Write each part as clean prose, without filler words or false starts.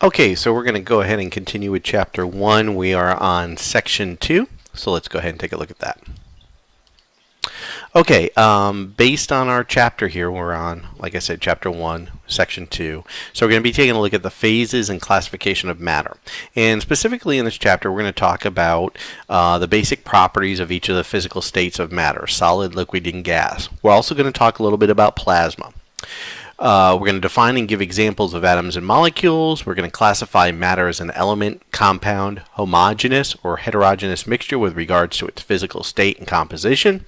Okay, so we're going to go ahead and continue with Chapter 1. We are on Section 2, so let's go ahead and take a look at that. Okay, based on our chapter here, we're on, like I said, Chapter 1, Section 2. So we're going to be taking a look at the phases and classification of matter. And specifically in this chapter, we're going to talk about the basic properties of each of the physical states of matter, solid, liquid, and gas. We're also going to talk a little bit about plasma. We're going to define and give examples of atoms and molecules. We're going to classify matter as an element, compound, homogeneous, or heterogeneous mixture with regards to its physical state and composition.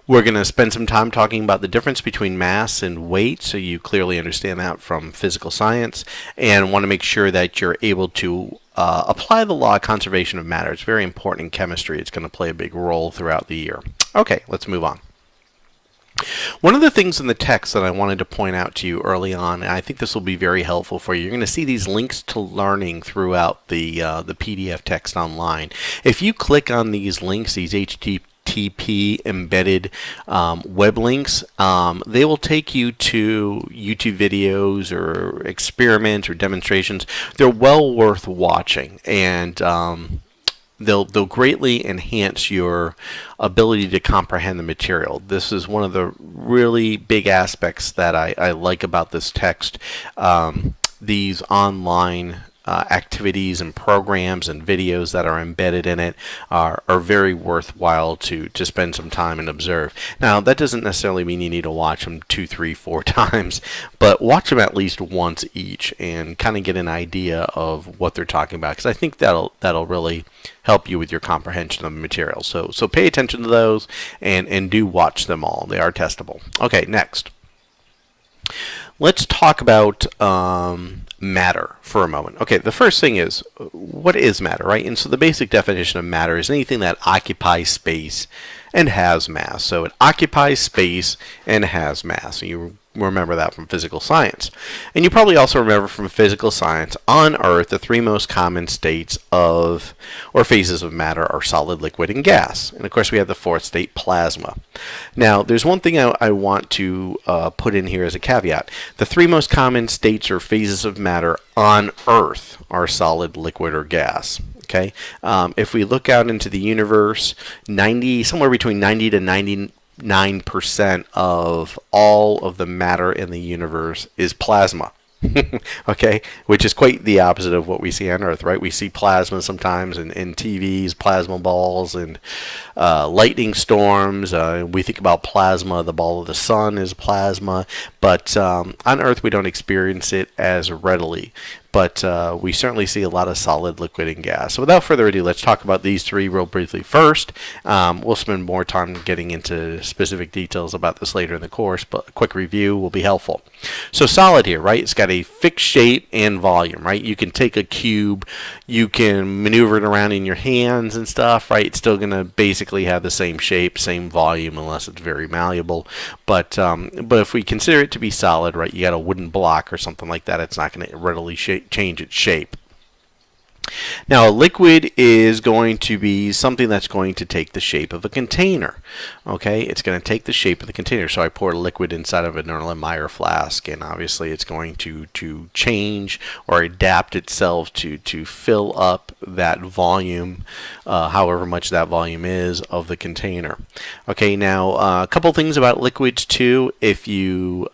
We're going to spend some time talking about the difference between mass and weight, so you clearly understand that from physical science, and want to make sure that you're able to apply the law of conservation of matter. It's very important in chemistry. It's going to play a big role throughout the year. Okay, let's move on. One of the things in the text that I wanted to point out to you early on, and I think this will be very helpful for you, you're going to see these links to learning throughout the PDF text online. If you click on these links, these HTTP embedded web links, they will take you to YouTube videos or experiments or demonstrations. They're well worth watching, and they'll greatly enhance your ability to comprehend the material. This is one of the really big aspects that I like about this text. These online activities and programs and videos that are embedded in it are very worthwhile to spend some time and observe. Now, that doesn't necessarily mean you need to watch them 2, 3, 4 times, but watch them at least once each and kind of get an idea of what they're talking about, because I think that'll really help you with your comprehension of the material. So pay attention to those and do watch them all. They are testable. Okay, next. Let's talk about matter for a moment. Okay, the first thing is, what is matter, right? And so the basic definition of matter is anything that occupies space and has mass. So it occupies space and has mass. You remember that from physical science. And you probably also remember from physical science, on Earth, the three most common states of, or phases of matter are solid, liquid, and gas. And of course we have the fourth state, plasma. Now, there's one thing I want to put in here as a caveat. The three most common states or phases of matter on Earth are solid, liquid, or gas. Okay? If we look out into the universe, somewhere between 90 to 99% of all of the matter in the universe is plasma. Okay, which is quite the opposite of what we see on Earth, right? We see plasma sometimes in TVs, plasma balls, and lightning storms. We think about plasma, the ball of the sun is plasma, but on Earth we don't experience it as readily. But we certainly see a lot of solid, liquid, and gas. So without further ado, let's talk about these three real briefly first. We'll spend more time getting into specific details about this later in the course, but a quick review will be helpful. So solid here, right? It's got a fixed shape and volume, right? You can take a cube, you can maneuver it around in your hands and stuff, right? It's still going to basically have the same shape, same volume, unless it's very malleable. But if we consider it to be solid, right, you got a wooden block or something like that, it's not going to readily change its shape. Now, a liquid is going to be something that's going to take the shape of a container. Okay, it's going to take the shape of the container. So I pour liquid inside of an Erlenmeyer flask, and obviously it's going to change or adapt itself to fill up that volume, however much that volume is of the container. Okay, now a couple things about liquids too. If you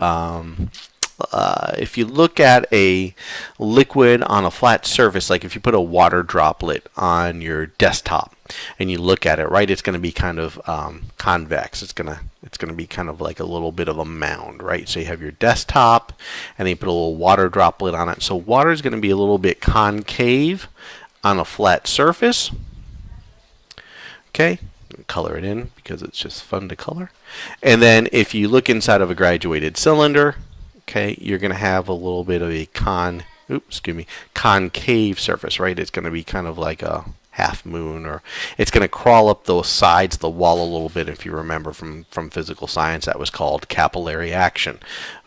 look at a liquid on a flat surface, like if you put a water droplet on your desktop and you look at it, right, it's going to be kind of convex. It's going to be kind of like a little bit of a mound, right? So you have your desktop and then you put a little water droplet on it. So water is going to be a little bit concave on a flat surface. Okay, color it in because it's just fun to color. And then if you look inside of a graduated cylinder, okay, you're going to have a little bit of a concave surface, right? It's going to be kind of like a half moon, or it's going to crawl up those sides of the wall a little bit. If you remember from physical science, that was called capillary action.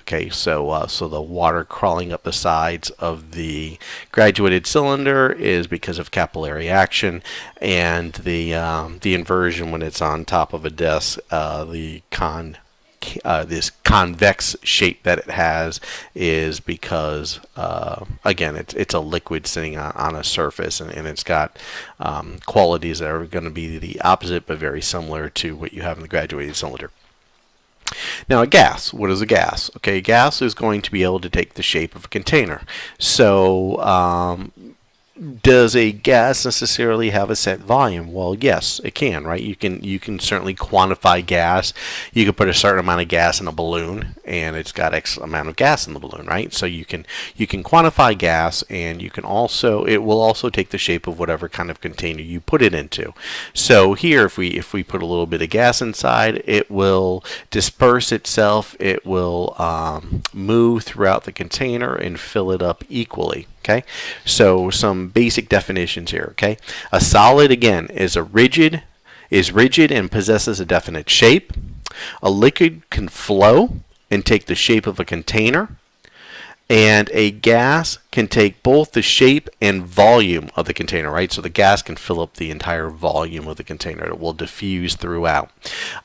Okay, so the water crawling up the sides of the graduated cylinder is because of capillary action, and the inversion when it's on top of a desk, the this convex shape that it has is because again it's a liquid sitting on a surface, and it's got qualities that are going to be the opposite but very similar to what you have in the graduated cylinder. Now a gas, what is a gas? Okay, a gas is going to be able to take the shape of a container. So does a gas necessarily have a set volume? Well, yes, it can, right? You can certainly quantify gas. You can put a certain amount of gas in a balloon, and it's got X amount of gas in the balloon, right? So you can quantify gas, and you can also, it will also take the shape of whatever kind of container you put it into. So here, if we put a little bit of gas inside, it will disperse itself. It will move throughout the container and fill it up equally. Okay, so some basic definitions here. Okay, a solid, again, is rigid and possesses a definite shape. A liquid can flow and take the shape of a container, and a gas can take both the shape and volume of the container, right? So the gas can fill up the entire volume of the container. It will diffuse throughout.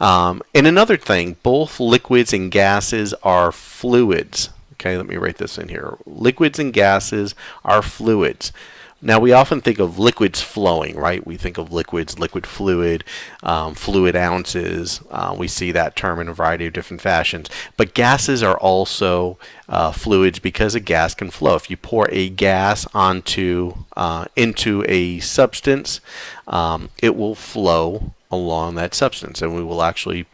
And another thing, both liquids and gases are fluids. Okay, let me write this in here. Liquids and gases are fluids. Now, we often think of liquids flowing, right? We think of liquids, liquid fluid, fluid ounces. We see that term in a variety of different fashions. But gases are also fluids because a gas can flow. If you pour a gas into a substance, it will flow along that substance, and we will actually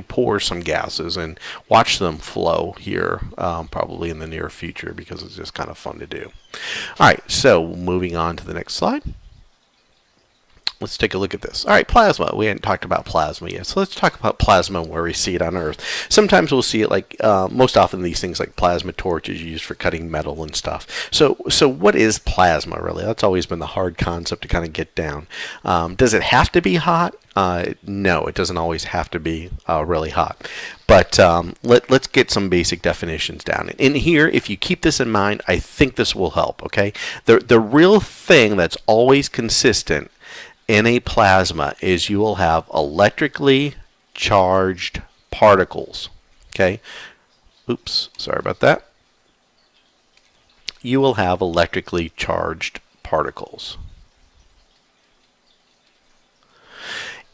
pour some gases and watch them flow here probably in the near future, because it's just kind of fun to do. All right, so moving on to the next slide. Let's take a look at this. All right, plasma. We hadn't talked about plasma yet, so let's talk about plasma where we see it on Earth. Sometimes we'll see it like, most often these things like plasma torches used for cutting metal and stuff. So what is plasma really? That's always been the hard concept to kind of get down. Does it have to be hot? No, it doesn't always have to be really hot. But let's get some basic definitions down. In here, if you keep this in mind, I think this will help, okay? The real thing that's always consistent in a plasma is you will have electrically charged particles, okay? Oops, sorry about that. You will have electrically charged particles.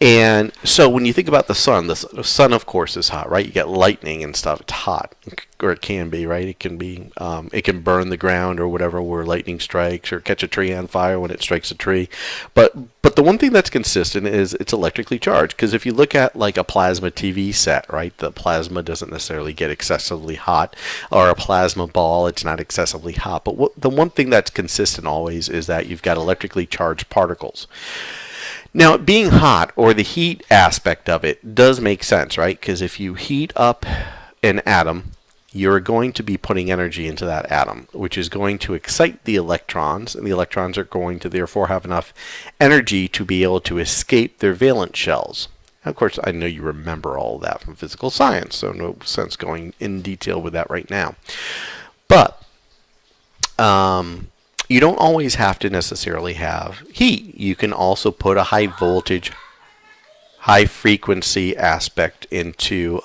And so when you think about the sun, of course is hot, right? You get lightning and stuff. It's hot, or it can be, right? It can be, it can burn the ground or whatever where lightning strikes, or catch a tree on fire when it strikes a tree. But the one thing that's consistent is it's electrically charged. Because if you look at like a plasma TV set, right, the plasma doesn't necessarily get excessively hot, or a plasma ball, it's not excessively hot. But the one thing that's consistent always is that you've got electrically charged particles. Now, being hot, or the heat aspect of it, does make sense, right? Because if you heat up an atom, you're going to be putting energy into that atom, which is going to excite the electrons, and the electrons are going to therefore have enough energy to be able to escape their valence shells. Of course, I know you remember all of that from physical science, so no sense going in detail with that right now. But you don't always have to necessarily have heat. You can also put a high voltage, high frequency aspect into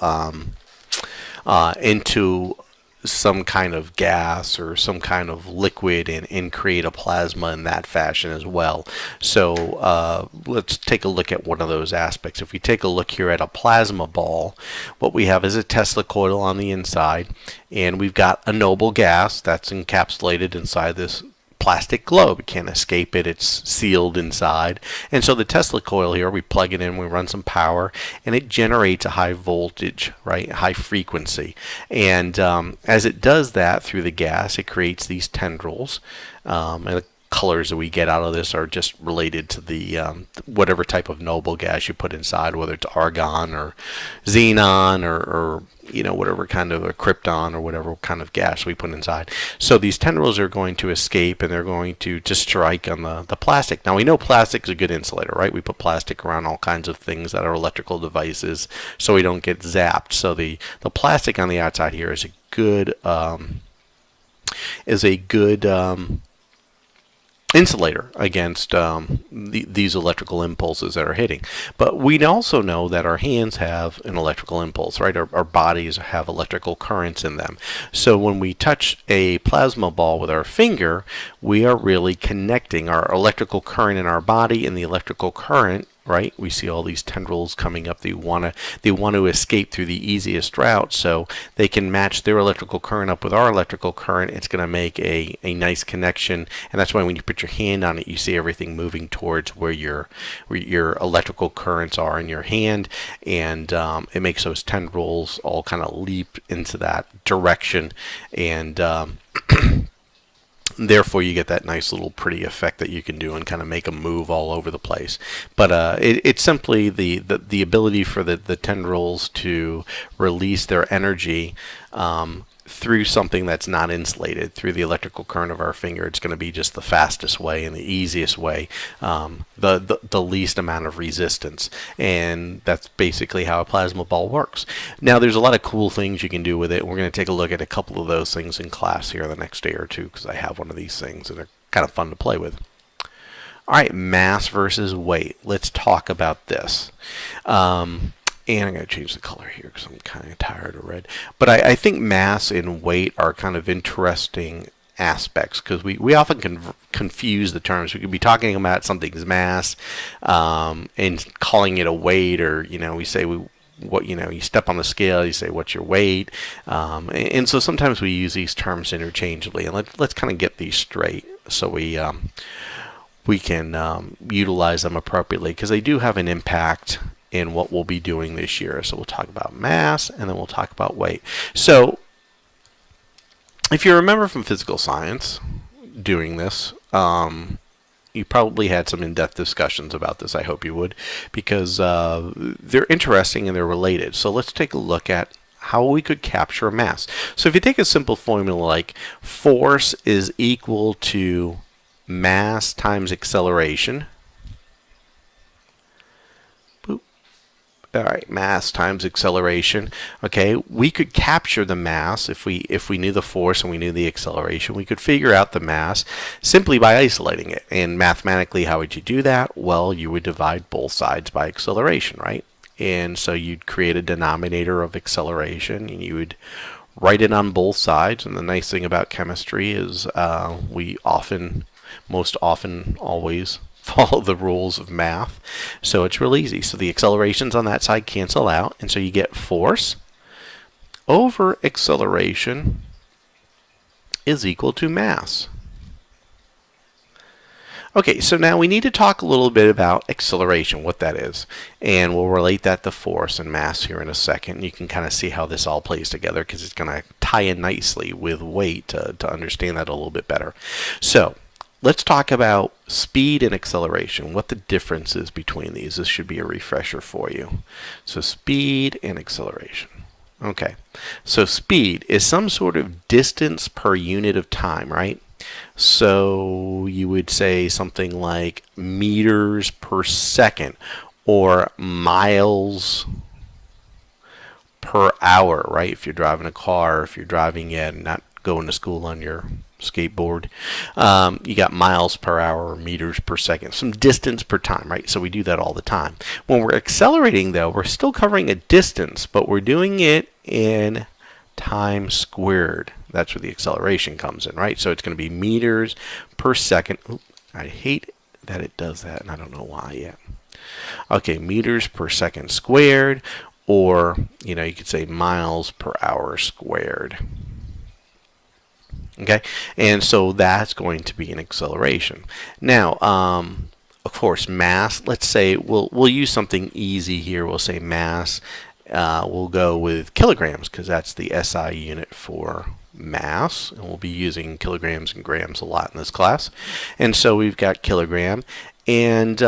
some kind of gas or some kind of liquid and create a plasma in that fashion as well. So let's take a look at one of those aspects. If we take a look here at a plasma ball, what we have is a Tesla coil on the inside, and we've got a noble gas that's encapsulated inside this plastic globe. It can't escape it. It's sealed inside. And so the Tesla coil here, we plug it in, we run some power, and it generates a high voltage, right? High frequency. And as it does that through the gas, it creates these tendrils. And the colors that we get out of this are just related to the whatever type of noble gas you put inside, whether it's argon or xenon or you know, whatever kind of a krypton or whatever kind of gas we put inside. So these tendrils are going to escape, and they're going to strike on the plastic. Now, we know plastic is a good insulator, right? We put plastic around all kinds of things that are electrical devices so we don't get zapped. So the plastic on the outside here is a good insulator against these electrical impulses that are hitting. But we also know that our hands have an electrical impulse, right? Our bodies have electrical currents in them. So when we touch a plasma ball with our finger, we are really connecting our electrical current in our body and the electrical current, right? We see all these tendrils coming up. They want to escape through the easiest route, so they can match their electrical current up with our electrical current. It's going to make a nice connection, and that's why when you put your hand on it, you see everything moving towards where your electrical currents are in your hand, and it makes those tendrils all kind of leap into that direction, and therefore you get that nice little pretty effect that you can do and kind of make them move all over the place. But it's simply the ability for the tendrils to release their energy through something that's not insulated, through the electrical current of our finger. It's going to be just the fastest way and the easiest way, the least amount of resistance, and that's basically how a plasma ball works. Now there's a lot of cool things you can do with it. We're going to take a look at a couple of those things in class here the next day or two, because I have one of these things and they're kind of fun to play with. Alright, mass versus weight. Let's talk about this. And I'm going to change the color here because I'm kind of tired of red. But I think mass and weight are kind of interesting aspects, because we often confuse the terms. We could be talking about something's mass and calling it a weight, or we say you step on the scale, you say what's your weight, and so sometimes we use these terms interchangeably. And let's kind of get these straight so we can utilize them appropriately, because they do have an impact in what we'll be doing this year. So we'll talk about mass, and then we'll talk about weight. So if you remember from physical science doing this, you probably had some in-depth discussions about this. I hope you would, because they're interesting and they're related. So let's take a look at how we could capture mass. So if you take a simple formula like force is equal to mass times acceleration. All right, mass times acceleration. Okay, we could capture the mass if we knew the force and we knew the acceleration. We could figure out the mass simply by isolating it. And mathematically, how would you do that? Well, you would divide both sides by acceleration, right? And so you'd create a denominator of acceleration, and you would write it on both sides. And the nice thing about chemistry is we most often always follow the rules of math, so it's real easy. So the accelerations on that side cancel out, and so you get force over acceleration is equal to mass. Okay, so now we need to talk a little bit about acceleration, what that is, and we'll relate that to force and mass here in a second. You can kind of see how this all plays together, because it's going to tie in nicely with weight to understand that a little bit better. So let's talk about speed and acceleration, what the difference is between these. This should be a refresher for you. So speed and acceleration. Okay, so speed is some sort of distance per unit of time, right? So you would say something like meters per second or miles per hour, right? If you're driving a car, if you're driving and not going to school on your skateboard, you got miles per hour or meters per second, some distance per time, right? So we do that all the time. When we're accelerating, though, we're still covering a distance, but we're doing it in time squared. That's where the acceleration comes in, right? So it's going to be meters per second. Ooh, I hate that it does that, and I don't know why yet. Okay, meters per second squared, or you could say miles per hour squared. Okay, and so that's going to be an acceleration. Now, of course, mass. Let's say we'll use something easy here. We'll say mass. We'll go with kilograms, because that's the SI unit for mass, and we'll be using kilograms and grams a lot in this class. And so we've got kilogram, and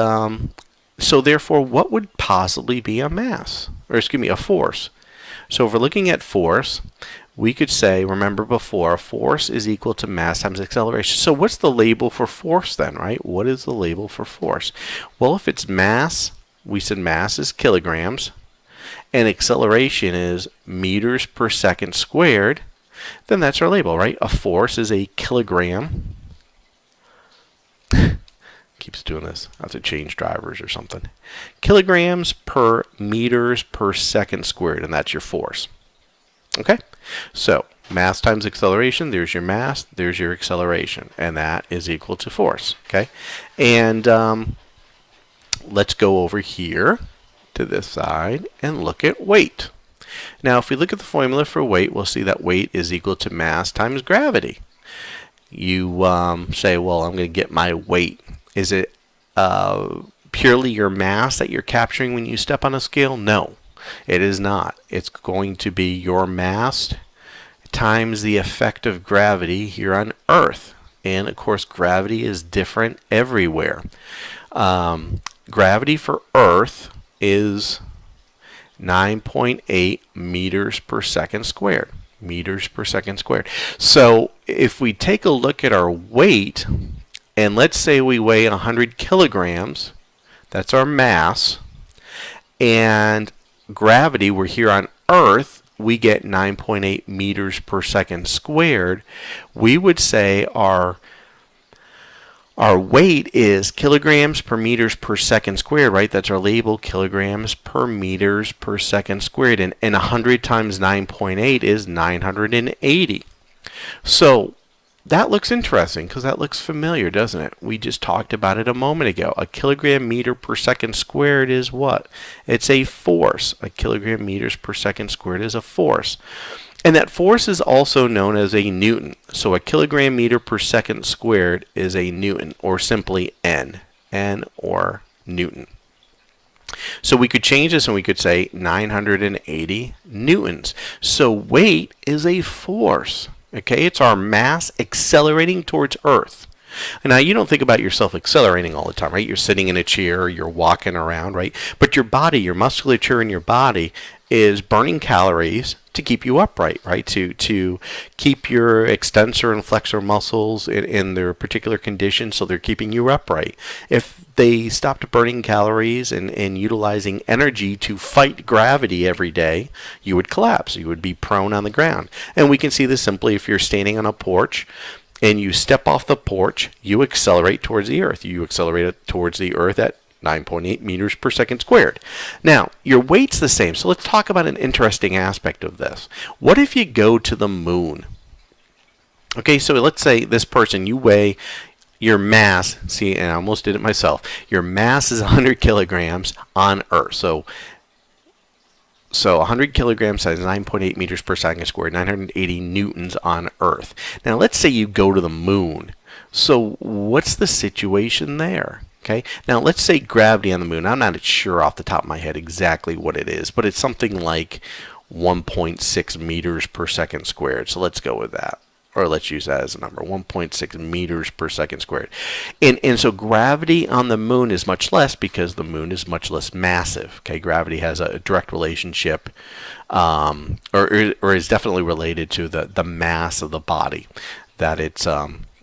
so therefore, what would possibly be a mass, or excuse me, a force? So if we're looking at force, we could say, remember before, force is equal to mass times acceleration. So what's the label for force then, right? What is the label for force? Well, if it's mass, we said mass is kilograms, and acceleration is meters per second squared, then that's our label, right? A force is a kilogram keeps doing this. I have to change drivers or something. Kilograms per meters per second squared, and that's your force. Okay? So, mass times acceleration, there's your mass, there's your acceleration, and that is equal to force. Okay? And let's go over here to this side and look at weight. Now, if we look at the formula for weight, we'll see that weight is equal to mass times gravity. You say, well, I'm going to get my weight. Is it purely your mass that you're capturing when you step on a scale? No, it is not. It's going to be your mass times the effect of gravity here on Earth. And, of course, gravity is different everywhere. Gravity for Earth is 9.8 meters per second squared. Meters per second squared. So if we take a look at our weight, and let's say we weigh 100 kilograms, that's our mass, and gravity, we're here on Earth, we get 9.8 meters per second squared, we would say our weight is kilograms per meters per second squared, right? That's our label, kilograms per meters per second squared. And 100 times 9.8 is 980. So that looks interesting because that looks familiar, doesn't it? We just talked about it a moment ago. A kilogram meter per second squared is what? It's a force. A kilogram meters per second squared is a force. And that force is also known as a Newton. So a kilogram meter per second squared is a Newton, or simply N or Newton. So we could change this and we could say 980 newtons. So weight is a force. Okay, it's our mass accelerating towards Earth. And now you don't think about yourself accelerating all the time, right? You're sitting in a chair or you're walking around, right? But your body, your musculature in your body is burning calories to keep you upright, right? To keep your extensor and flexor muscles in their particular condition, so they're keeping you upright. If they stopped burning calories and utilizing energy to fight gravity every day, you would collapse. You would be prone on the ground. And we can see this simply if you're standing on a porch and you step off the porch, you accelerate towards the earth. You accelerate towards the earth at 9.8 meters per second squared. Now, your weight's the same, so let's talk about an interesting aspect of this. What if you go to the moon? Okay, so let's say this person, you weigh your mass, see, and I almost did it myself. Your mass is 100 kilograms on Earth. So 100 kilograms times 9.8 meters per second squared, 980 newtons on Earth. Now, let's say you go to the moon. So what's the situation there? Okay. Now let's say gravity on the moon. I'm not sure off the top of my head exactly what it is, but it's something like 1.6 meters per second squared. So let's go with that. Or let's use that as a number, 1.6 meters per second squared. And so gravity on the moon is much less because the moon is much less massive. Okay, gravity has a direct relationship or is definitely related to the mass of the body that it's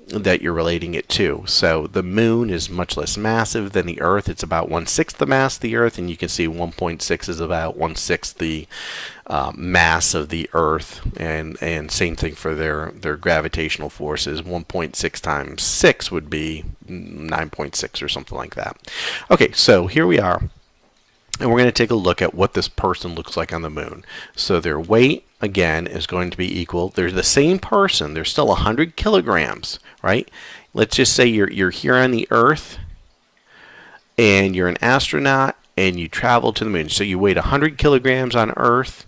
that you're relating it to. So the moon is much less massive than the Earth. It's about 1/6 the mass of the Earth, and you can see 1.6 is about 1/6 the mass of the Earth, and same thing for their gravitational forces. 1.6 times 6 would be 9.6 or something like that. Okay, so here we are. And we're going to take a look at what this person looks like on the moon. So their weight, again, is going to be equal. They're the same person. They're still 100 kilograms, right? Let's just say you're here on the Earth, and you're an astronaut, and you travel to the moon. So you weighed 100 kilograms on Earth,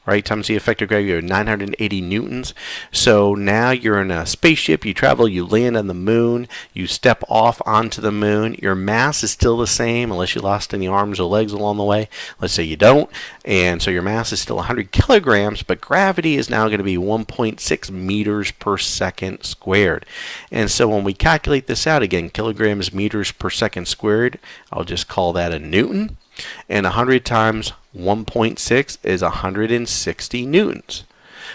right, times the effective gravity, you're 980 newtons. So now you're in a spaceship, you travel, you land on the moon, you step off onto the moon. Your mass is still the same unless you lost any arms or legs along the way. Let's say you don't, and so your mass is still 100 kilograms, but gravity is now going to be 1.6 meters per second squared. And so when we calculate this out, again, kilograms meters per second squared, I'll just call that a Newton. And 100 times 1.6 is 160 newtons.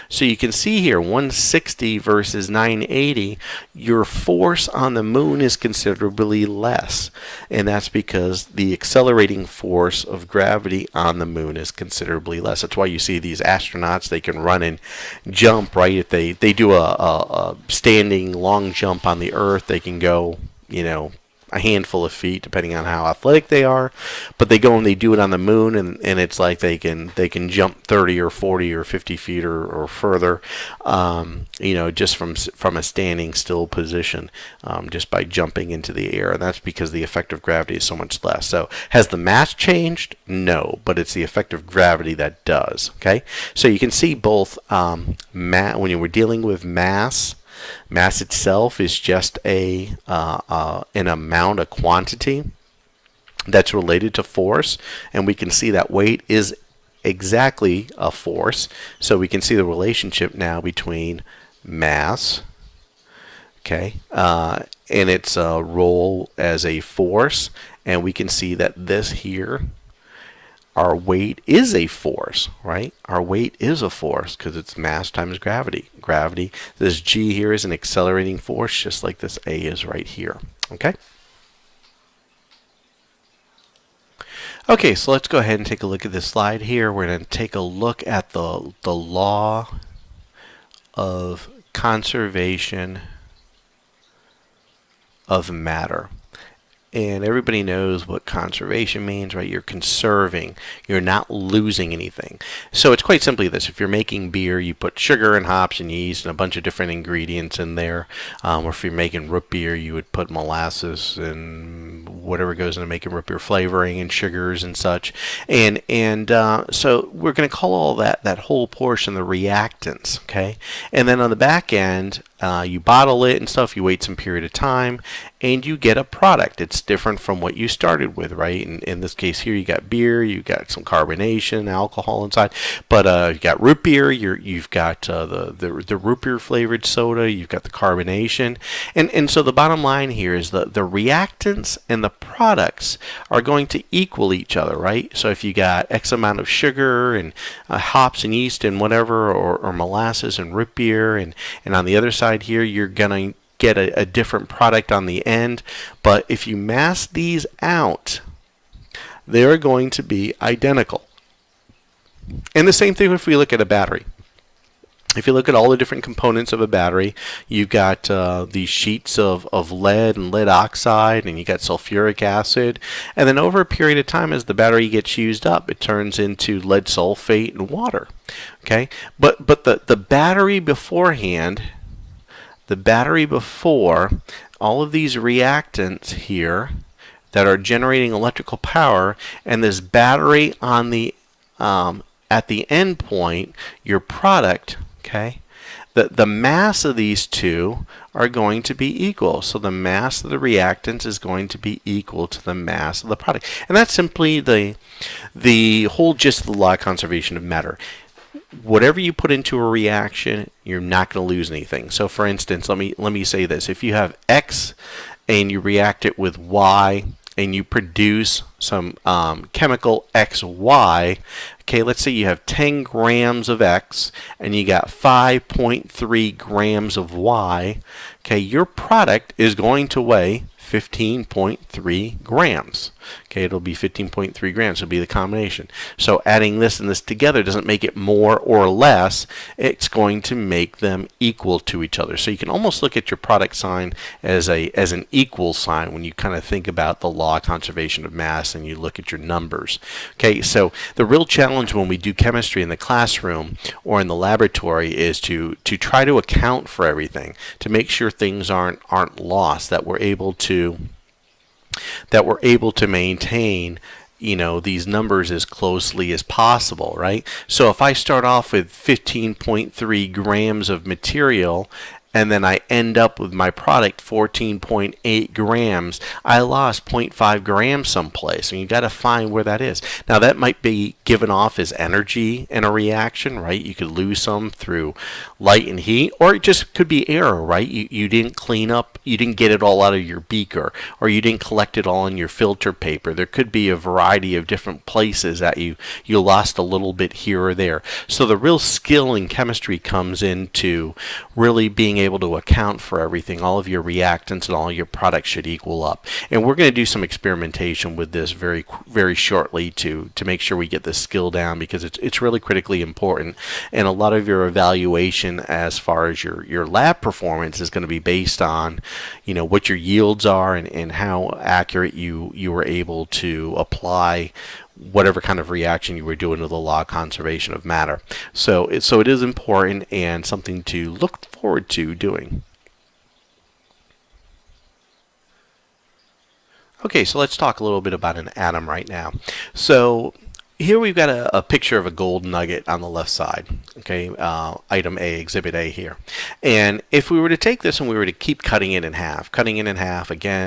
So you can see here 160 versus 980, your force on the moon is considerably less. And that's because the accelerating force of gravity on the moon is considerably less. That's why you see these astronauts, they can run and jump, right? If they do a standing long jump on the Earth, they can go, a handful of feet, depending on how athletic they are. But they go and they do it on the moon, and it's like they can jump 30 or 40 or 50 feet or further, just from a standing still position, just by jumping into the air. And that's because the effect of gravity is so much less. So has the mass changed? No, but it's the effect of gravity that does. Okay, so you can see both when you were dealing with mass. Mass itself is just an amount, a quantity that's related to force, and we can see that weight is exactly a force. So we can see the relationship now between mass, okay, and its role as a force, and we can see that this here, our weight is a force, right? Our weight is a force because it's mass times gravity. Gravity, this G here is an accelerating force, just like this A is right here, okay? Okay, so let's go ahead and take a look at this slide here. We're going to take a look at the law of conservation of matter. And everybody knows what conservation means, right? You're conserving. You're not losing anything. So it's quite simply this. If you're making beer, you put sugar and hops and yeast and a bunch of different ingredients in there. Or if you're making root beer, you would put molasses and whatever goes into making root beer, flavoring and sugars and such. And so we're going to call all that whole portion the reactants, okay? And then on the back end, you bottle it and stuff, you wait some period of time, and you get a product. It's different from what you started with, right? In this case here, you got beer, you got some carbonation, alcohol inside, but you got root beer, you've got the root beer flavored soda, you've got the carbonation, and so the bottom line here is the reactants and the products are going to equal each other, right? So if you got X amount of sugar and hops and yeast and whatever, or molasses and root beer, and on the other side here, you're going to get a different product on the end. But if you mass these out, they're going to be identical. And the same thing if we look at a battery. If you look at all the different components of a battery, you've got these sheets of lead and lead oxide, and you got sulfuric acid. And then over a period of time, as the battery gets used up, it turns into lead sulfate and water. Okay, but the battery beforehand, the battery before all of these reactants here that are generating electrical power, and this battery on the at the end point, your product. Okay, the mass of these two are going to be equal. So the mass of the reactants is going to be equal to the mass of the product. And that's simply the whole gist of the law of conservation of matter. Whatever you put into a reaction, you're not going to lose anything. So for instance, let me say this. If you have X and you react it with Y, and you produce some chemical XY, okay, let's say you have 10 grams of X and you got 5.3 grams of Y, okay, your product is going to weigh 15.3 grams. Okay, it'll be 15.3 grams. It'll be the combination. So adding this and this together doesn't make it more or less. It's going to make them equal to each other. So you can almost look at your product sign as an equal sign when you kind of think about the law of conservation of mass and you look at your numbers. Okay, so the real challenge when we do chemistry in the classroom or in the laboratory is to try to account for everything, to make sure things aren't lost, that we're able to maintain, these numbers as closely as possible, right? So if I start off with 15.3 grams of material and then I end up with my product 14.8 grams, I lost 0.5 grams someplace, and you got to find where that is. Now that might be given off as energy in a reaction, right? You could lose some through light and heat, or it just could be error, right? You didn't clean up, you didn't get it all out of your beaker, or you didn't collect it all in your filter paper. There could be a variety of different places that you lost a little bit here or there. So the real skill in chemistry comes into really being able to account for everything, all of your reactants and all your products should equal up. And we're going to do some experimentation with this very shortly to make sure we get this skill down, because it's really critically important. And a lot of your evaluation as far as your lab performance is going to be based on, what your yields are and how accurate you were able to apply whatever kind of reaction you were doing to the law of conservation of matter. So it is important and something to look forward to doing. Okay, so let's talk a little bit about an atom right now. So here we've got a picture of a gold nugget on the left side. Okay, item A, exhibit A here. And if we were to take this and we were to keep cutting it in half again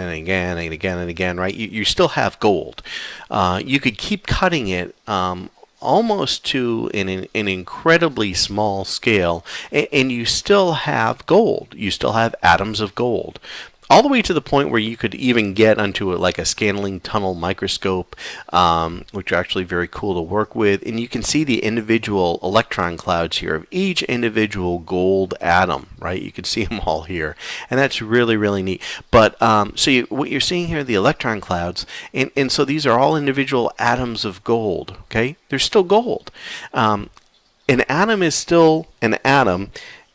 and again and again and again, right, you still have gold. You could keep cutting it almost to an incredibly small scale, and you still have gold. You still have atoms of gold. All the way to the point where you could even get onto like a scanning tunnel microscope, which are actually very cool to work with. And you can see the individual electron clouds here of each individual gold atom, right? You can see them all here. And that's really, really neat. But what you're seeing here, the electron clouds, and so these are all individual atoms of gold, okay? They're still gold. An atom is still an atom.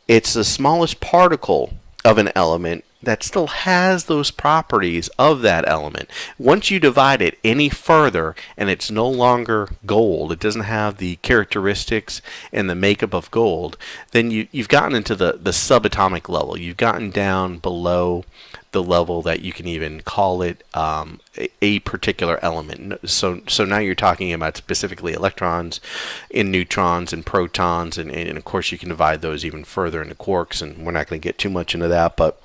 It's the smallest particle of an element that still has those properties of that element. Once you divide it any further and it's no longer gold, it doesn't have the characteristics and the makeup of gold, then you've gotten into the subatomic level. You've gotten down below the level that you can even call it a particular element. So now you're talking about specifically electrons and neutrons and protons, and of course you can divide those even further into quarks, and we're not going to get too much into that, but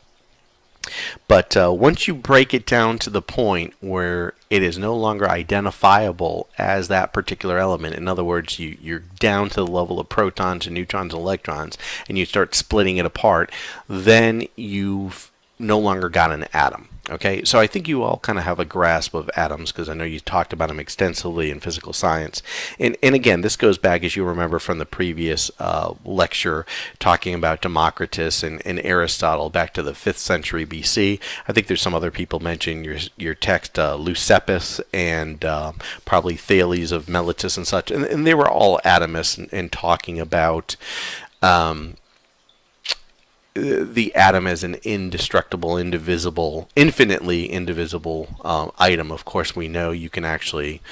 once you break it down to the point where it is no longer identifiable as that particular element, in other words, you're down to the level of protons and neutrons and electrons, and you start splitting it apart, then you've no longer got an atom. Okay, so I think you all kind of have a grasp of atoms, because I know you talked about them extensively in physical science. And again, this goes back, as you remember from the previous lecture, talking about Democritus and Aristotle back to the 5th century BC. I think there's some other people mentioning your text, Leucippus and probably Thales of Miletus and such. And they were all atomists and talking about the atom as an indestructible, indivisible, infinitely indivisible item. Of course, we know you can actually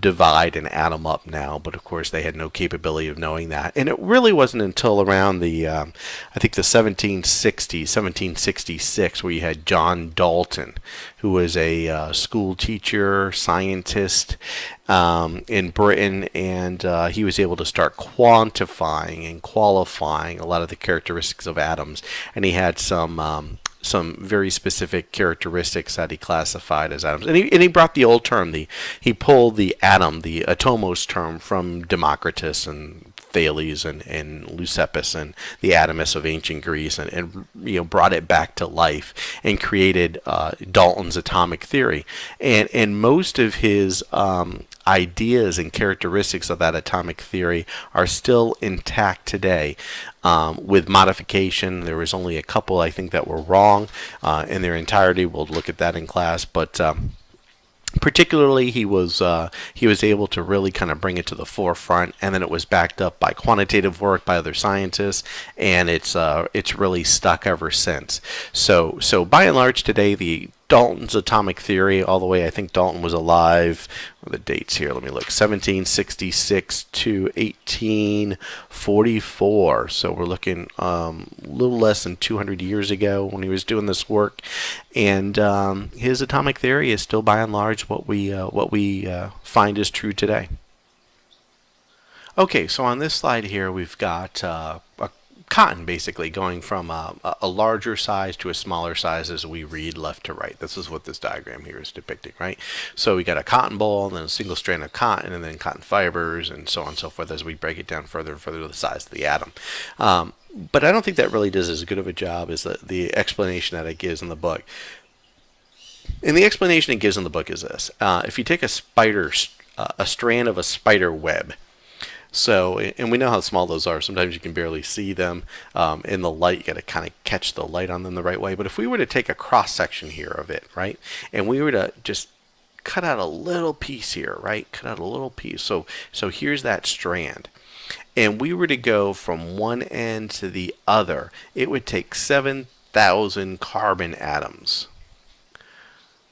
divide an atom up now, but of course they had no capability of knowing that. And it really wasn't until around the I think the 1760s, 1766, where you had John Dalton, who was a school teacher, scientist in Britain, and he was able to start quantifying and qualifying a lot of the characteristics of atoms, and he had some very specific characteristics that he classified as atoms. And he brought the old term, he pulled the atom, the atomos term, from Democritus and Thales and Leucippus and the atomists of ancient Greece, and brought it back to life and created Dalton's atomic theory. And most of his ideas and characteristics of that atomic theory are still intact today. With modification, there was only a couple, I think, that were wrong in their entirety. We'll look at that in class, but particularly he was able to really kind of bring it to the forefront, and then it was backed up by quantitative work by other scientists, and it's really stuck ever since. So by and large today, the Dalton's atomic theory, all the way, I think Dalton was alive, what are the dates here, let me look, 1766 to 1844, so we're looking a little less than 200 years ago when he was doing this work, and his atomic theory is still by and large what we find is true today. Okay, so on this slide here we've got a cotton, basically going from a larger size to a smaller size as we read left to right. This is what this diagram here is depicting, right? So we got a cotton ball, and then a single strand of cotton, and then cotton fibers, and so on and so forth as we break it down further and further to the size of the atom. But I don't think that really does as good of a job as the explanation that it gives in the book. And the explanation it gives in the book is this. If you take a strand of a spider web, So, and we know how small those are. Sometimes you can barely see them in the light. You got to kind of catch the light on them the right way. But if we were to take a cross section here of it, right, and we were to just cut out a little piece here, right, cut out a little piece. So here's that strand. And we were to go from one end to the other, it would take 7,000 carbon atoms,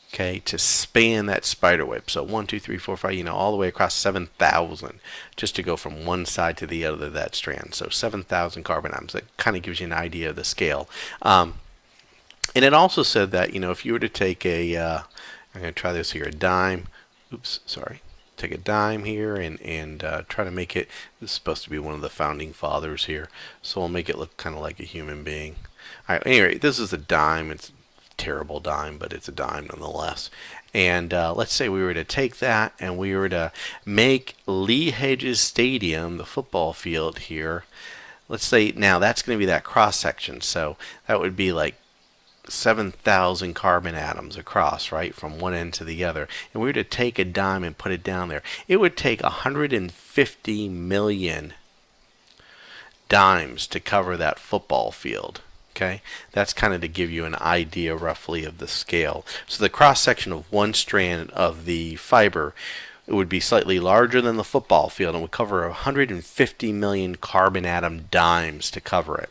okay, to span that spider web. So 1, 2, 3, 4, 5, all the way across 7,000 just to go from one side to the other of that strand. So 7,000 carbon atoms. That kind of gives you an idea of the scale. And it also said that, if you were to take I'm going to try this here, a dime. Oops, sorry. Take a dime here and try to make it, this is supposed to be one of the founding fathers here, so we'll make it look kind of like a human being. All right, anyway, this is a dime. It's a terrible dime, but it's a dime nonetheless. And let's say we were to take that and we were to make Lee Hedges Stadium, the football field here. Let's say now that's going to be that cross section, so that would be like 7,000 carbon atoms across, right, from one end to the other. And we were to take a dime and put it down there. It would take 150 million dimes to cover that football field. Okay, that's kind of to give you an idea roughly of the scale. So the cross section of one strand of the fiber, it would be slightly larger than the football field and would cover 150 million carbon atom dimes to cover it.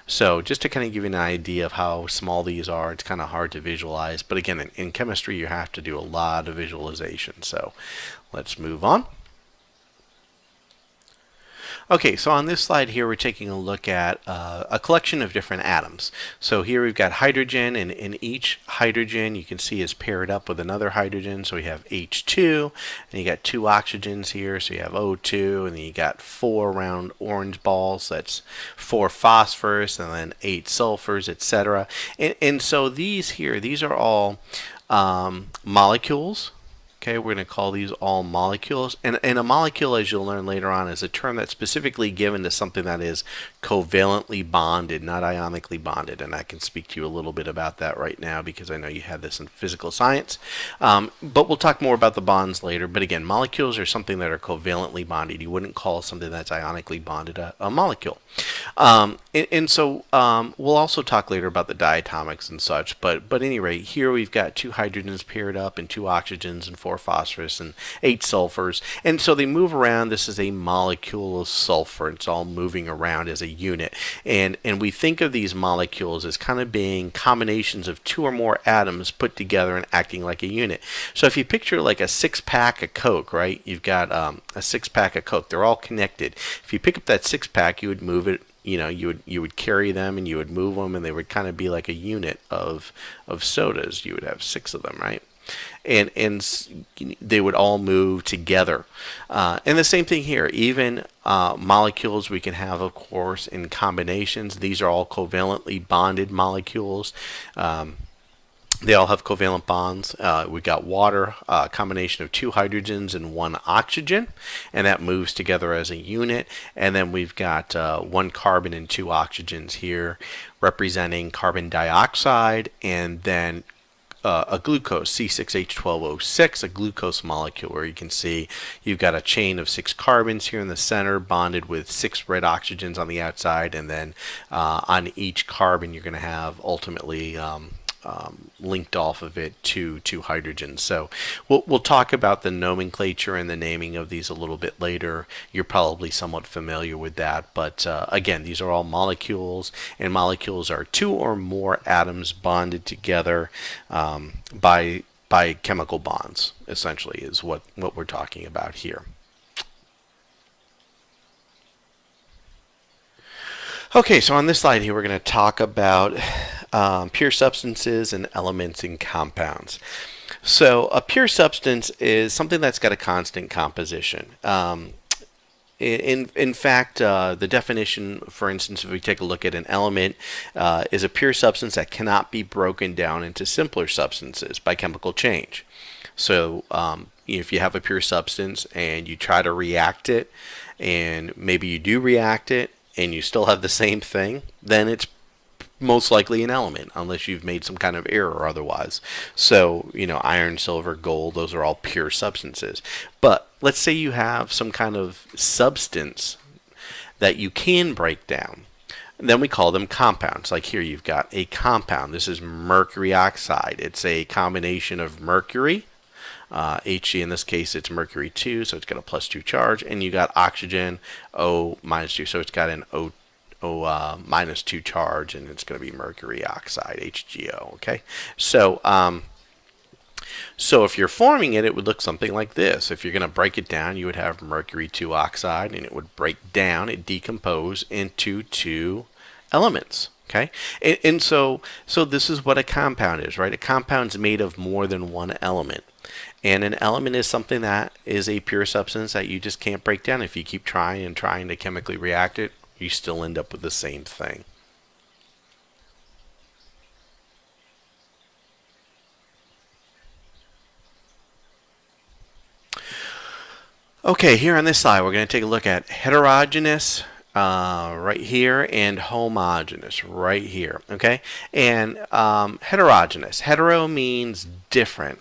So just to kind of give you an idea of how small these are, it's kind of hard to visualize. But again, in chemistry, you have to do a lot of visualization. So let's move on. Okay, so on this slide here, we're taking a look at a collection of different atoms. So here we've got hydrogen, and in each hydrogen you can see is paired up with another hydrogen. So we have H2, and you got 2 oxygens here, so you have O2, and then you got 4 round orange balls, that's 4 phosphorus, and then 8 sulfurs, etc. And so these here, these are all molecules. Okay, we're going to call these all molecules. And a molecule, as you'll learn later on, is a term that's specifically given to something that is covalently bonded, not ionically bonded. And I can speak to you a little bit about that right now because I know you had this in physical science. But we'll talk more about the bonds later. But again, molecules are something that are covalently bonded. You wouldn't call something that's ionically bonded a molecule. So we'll also talk later about the diatomics and such. But at any rate, here we've got 2 hydrogens paired up and 2 oxygens and 4 phosphorus and 8 sulfurs, and so they move around. This is a molecule of sulfur. It's all moving around as a unit, and we think of these molecules as kind of being combinations of 2 or more atoms put together and acting like a unit. So if you picture like a 6-pack of Coke, right, you've got a 6-pack of Coke. They're all connected. If you pick up that 6-pack, you would move it, you would carry them and you would move them, and they would kind of be like a unit of sodas. You would have 6 of them, right? And they would all move together. And the same thing here. Even molecules we can have, of course, in combinations. These are all covalently bonded molecules. They all have covalent bonds. We've got water, a combination of 2 hydrogens and 1 oxygen, and that moves together as a unit. And then we've got 1 carbon and 2 oxygens here, representing carbon dioxide, and then a glucose, C6H12O6, a glucose molecule, where you can see you've got a chain of 6 carbons here in the center bonded with 6 red oxygens on the outside, and then on each carbon you're going to have ultimately linked off of it to 2 hydrogens. So we'll talk about the nomenclature and the naming of these a little bit later. You're probably somewhat familiar with that, but again, these are all molecules, and molecules are 2 or more atoms bonded together by chemical bonds, essentially, is what we're talking about here. Okay, so on this slide here, we're going to talk about pure substances and elements and compounds. So a pure substance is something that's got a constant composition. In fact, the definition, for instance, if we take a look at an element, is a pure substance that cannot be broken down into simpler substances by chemical change. So if you have a pure substance and you try to react it, and maybe you do react it, and you still have the same thing, then it's most likely an element, unless you've made some kind of error otherwise. So, iron, silver, gold, those are all pure substances. But let's say you have some kind of substance that you can break down. And then we call them compounds. Like here you've got a compound. This is mercury oxide. It's a combination of mercury, Hg in this case it's mercury 2, so it's got a +2 charge, and you got oxygen, O -2, so it's got an O -2 charge, and it's going to be mercury oxide, HgO. Okay, so if you're forming it, it would look something like this. If you're going to break it down, you would have mercury 2 oxide, and it would break down, it decompose into 2 elements. Okay, and so this is what a compound is, right? A compound is made of more than one element. And an element is something that is a pure substance that you just can't break down. If you keep trying and trying to chemically react it, you still end up with the same thing. Okay, here on this slide, we're going to take a look at heterogeneous right here and homogeneous right here. Okay, and heterogeneous. Hetero means different.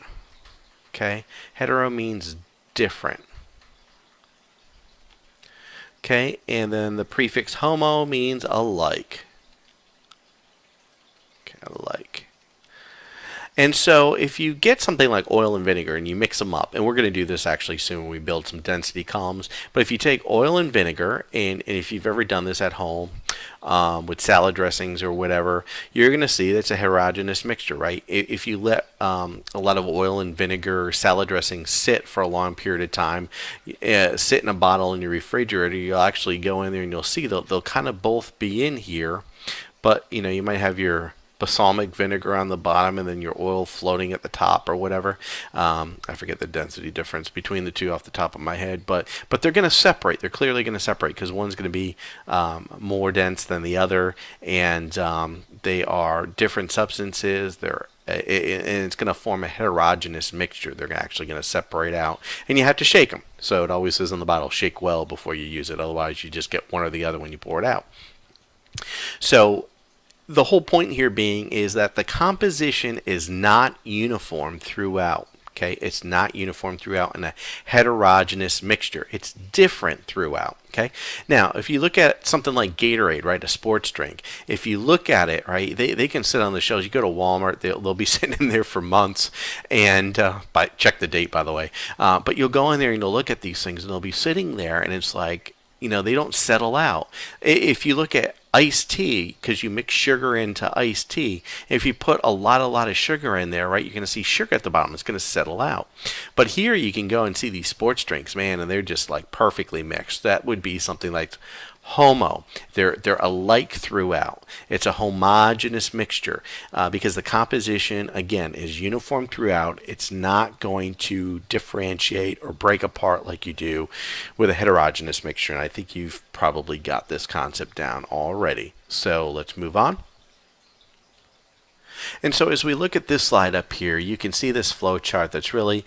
Okay, hetero means different. Okay, and then the prefix homo means alike. Okay, alike. And so if you get something like oil and vinegar and you mix them up, and we're going to do this actually soon when we build some density columns, but if you take oil and vinegar, and if you've ever done this at home with salad dressings or whatever, you're going to see that's a heterogeneous mixture, right? If you let a lot of oil and vinegar or salad dressing sit for a long period of time, sit in a bottle in your refrigerator, you'll actually go in there and you'll see they'll kind of both be in here, but you might have your balsamic vinegar on the bottom and then your oil floating at the top or whatever. I forget the density difference between the two off the top of my head, but they're going to separate. They're clearly going to separate because one's going to be more dense than the other, and they are different substances. And it's going to form a heterogeneous mixture. They're actually going to separate out, and you have to shake them. So it always says on the bottle, shake well before you use it. Otherwise, you just get one or the other when you pour it out. So the whole point here being is that the composition is not uniform throughout. Okay, it's not uniform throughout in a heterogeneous mixture. It's different throughout. Okay, now if you look at something like Gatorade, right, a sports drink, if you look at it, right, they can sit on the shelves. You go to Walmart, they'll be sitting in there for months, and check the date, by the way. But you'll go in there and you'll look at these things, and they'll be sitting there, and it's like, they don't settle out. If you look at iced tea, because you mix sugar into iced tea, if you put a lot of sugar in there, right, you're going to see sugar at the bottom. It's going to settle out. But here you can go and see these sports drinks, man, and they're just like perfectly mixed. That would be something like homo. They're alike throughout. It's a homogeneous mixture because the composition, again, is uniform throughout. It's not going to differentiate or break apart like you do with a heterogeneous mixture. And I think you've probably got this concept down already. So let's move on. And so as we look at this slide up here, you can see this flow chart that's really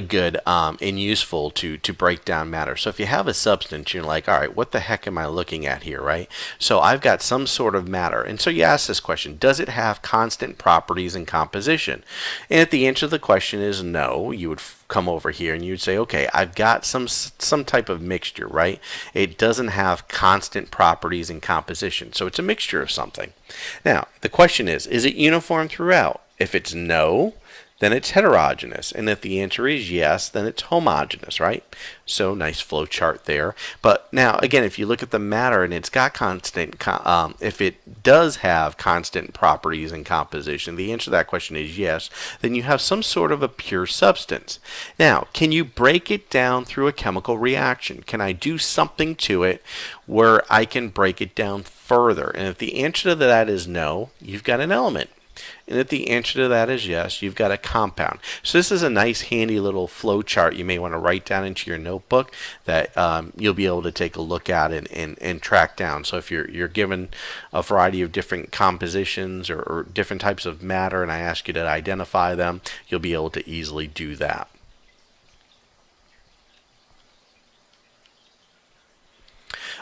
good and useful to break down matter. So if you have a substance, you're like, all right, what the heck am I looking at here, right? So I've got some sort of matter. And so you ask this question, does it have constant properties and composition? And if the answer to the question is no, you would come over here and you'd say, okay, I've got some type of mixture, right? It doesn't have constant properties and composition. So it's a mixture of something. Now, the question is it uniform throughout? If it's no, then it's heterogeneous. And if the answer is yes, then it's homogeneous, right? So nice flow chart there. But now, again, if you look at the matter and it's got constant, if it does have constant properties and composition, the answer to that question is yes, then you have some sort of a pure substance. Now, can you break it down through a chemical reaction? Can I do something to it where I can break it down further? And if the answer to that is no, you've got an element. And if the answer to that is yes, you've got a compound. So this is a nice handy little flow chart you may want to write down into your notebook that you'll be able to take a look at and track down. So if you're given a variety of different compositions or different types of matter and I ask you to identify them, you'll be able to easily do that.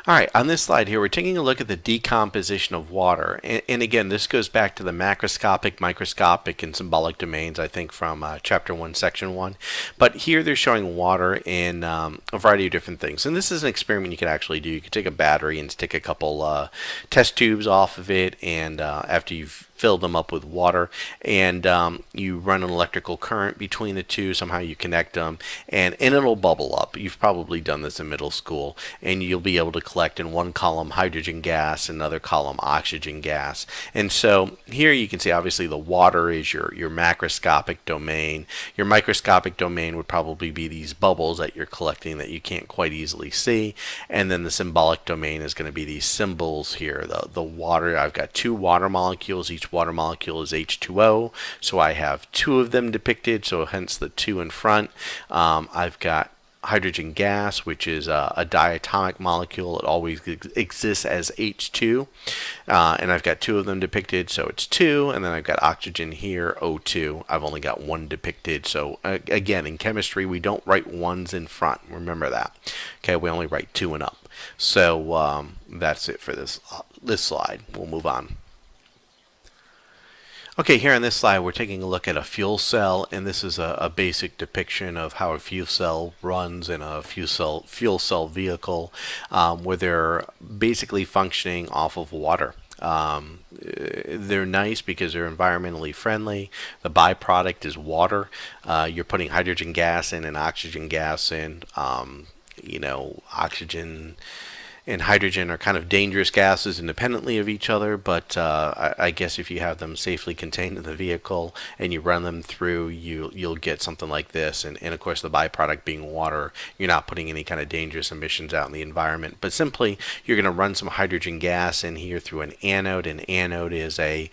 All right, on this slide here, we're taking a look at the decomposition of water. And again, this goes back to the macroscopic, microscopic, and symbolic domains, I think, from Chapter 1, Section 1. But here they're showing water in a variety of different things. And this is an experiment you could actually do. You could take a battery and stick a couple test tubes off of it, and after you've fill them up with water, and you run an electrical current between the two. Somehow you connect them, and it'll bubble up. You've probably done this in middle school, and you'll be able to collect in one column hydrogen gas, another column oxygen gas. And so here you can see obviously the water is your macroscopic domain. Your microscopic domain would probably be these bubbles that you're collecting that you can't quite easily see, and then the symbolic domain is going to be these symbols here. The water, I've got two water molecules. Each water molecule is H2O, so I have two of them depicted, so hence the two in front. I've got hydrogen gas, which is a diatomic molecule. It always exists as H2, and I've got two of them depicted, so it's 2, and then I've got oxygen here, O2. I've only got one depicted, so again, in chemistry, we don't write ones in front. Remember that. Okay, we only write 2 and up. So that's it for this slide. We'll move on. Okay, here on this slide we're taking a look at a fuel cell, and this is a basic depiction of how a fuel cell runs in a fuel cell vehicle, where they're basically functioning off of water. They're nice because they're environmentally friendly. The byproduct is water. You're putting hydrogen gas in and oxygen gas in. Oxygen and hydrogen are kind of dangerous gases independently of each other, but I guess if you have them safely contained in the vehicle and you run them through, you'll get something like this. And of course, the byproduct being water, you're not putting any kind of dangerous emissions out in the environment, but simply you're going to run some hydrogen gas in here through an anode. An anode is a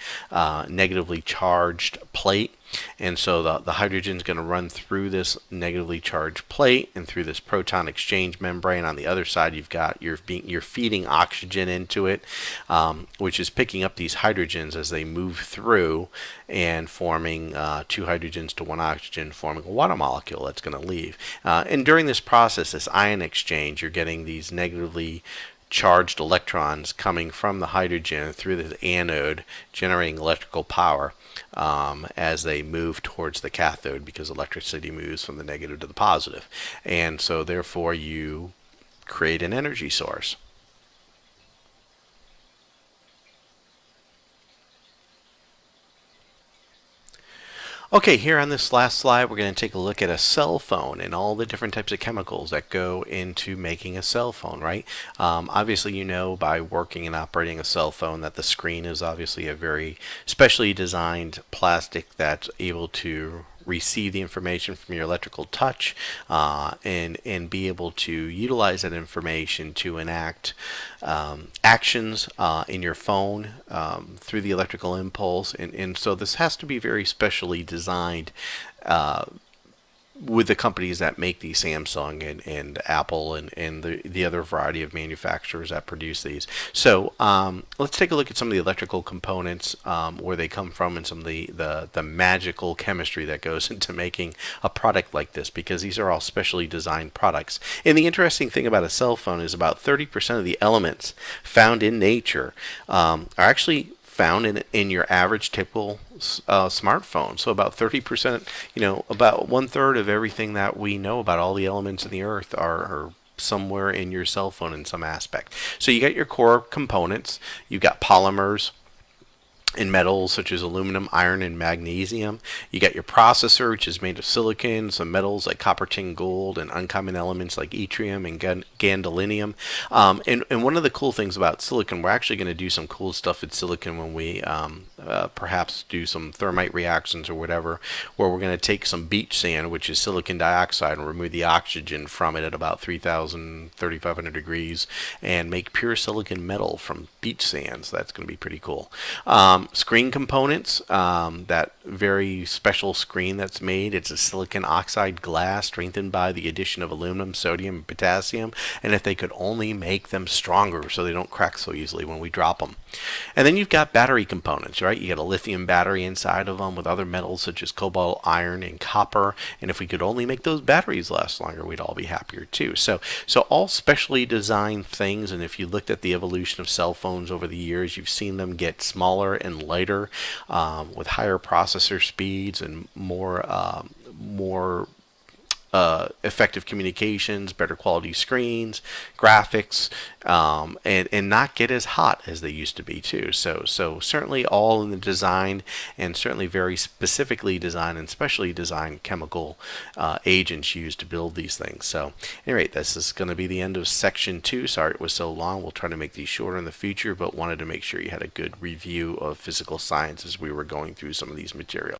negatively charged plate. And so the hydrogen is going to run through this negatively charged plate and through this proton exchange membrane. On the other side, you're feeding oxygen into it, which is picking up these hydrogens as they move through and forming 2 hydrogens to 1 oxygen, forming a water molecule that's going to leave. And during this process, this ion exchange, you're getting these negatively charged electrons coming from the hydrogen through the anode, generating electrical power as they move towards the cathode, because electricity moves from the negative to the positive. And so therefore you create an energy source. Okay, here on this last slide, we're going to take a look at a cell phone and all the different types of chemicals that go into making a cell phone, right? Obviously, you know by working and operating a cell phone that the screen is obviously a very specially designed plastic that's able to receive the information from your electrical touch and be able to utilize that information to enact actions in your phone through the electrical impulse. And so this has to be very specially designed with the companies that make these, Samsung and Apple and the other variety of manufacturers that produce these. So let's take a look at some of the electrical components, where they come from, and some of the magical chemistry that goes into making a product like this, because these are all specially designed products. And the interesting thing about a cell phone is about 30% of the elements found in nature are actually found in your average typical smartphone. So about 30%, about 1/3 of everything that we know about all the elements in the earth are somewhere in your cell phone in some aspect. So you got your core components, you've got polymers in metals such as aluminum, iron, and magnesium. You got your processor, which is made of silicon, some metals like copper, tin, gold, and uncommon elements like yttrium and gadolinium. And one of the cool things about silicon, we're actually going to do some cool stuff with silicon when we perhaps do some thermite reactions or whatever, where we're going to take some beach sand, which is silicon dioxide, and remove the oxygen from it at about 3,500 degrees and make pure silicon metal from beach sand. So that's going to be pretty cool. Screen components, that very special screen that's made, it's a silicon oxide glass strengthened by the addition of aluminum, sodium, and potassium. And if they could only make them stronger so they don't crack so easily when we drop them. And then you've got battery components, right? You got a lithium battery inside of them with other metals such as cobalt, iron, and copper. And if we could only make those batteries last longer, we'd all be happier too. So all specially designed things. And if you looked at the evolution of cell phones over the years, you've seen them get smaller and lighter, with higher processor speeds and more effective communications, better quality screens, graphics, and not get as hot as they used to be too. So certainly all in the design, and certainly very specifically designed and specially designed chemical agents used to build these things. So at any rate, this is going to be the end of section 2. Sorry it was so long. We'll try to make these shorter in the future, but wanted to make sure you had a good review of physical science as we were going through some of these materials.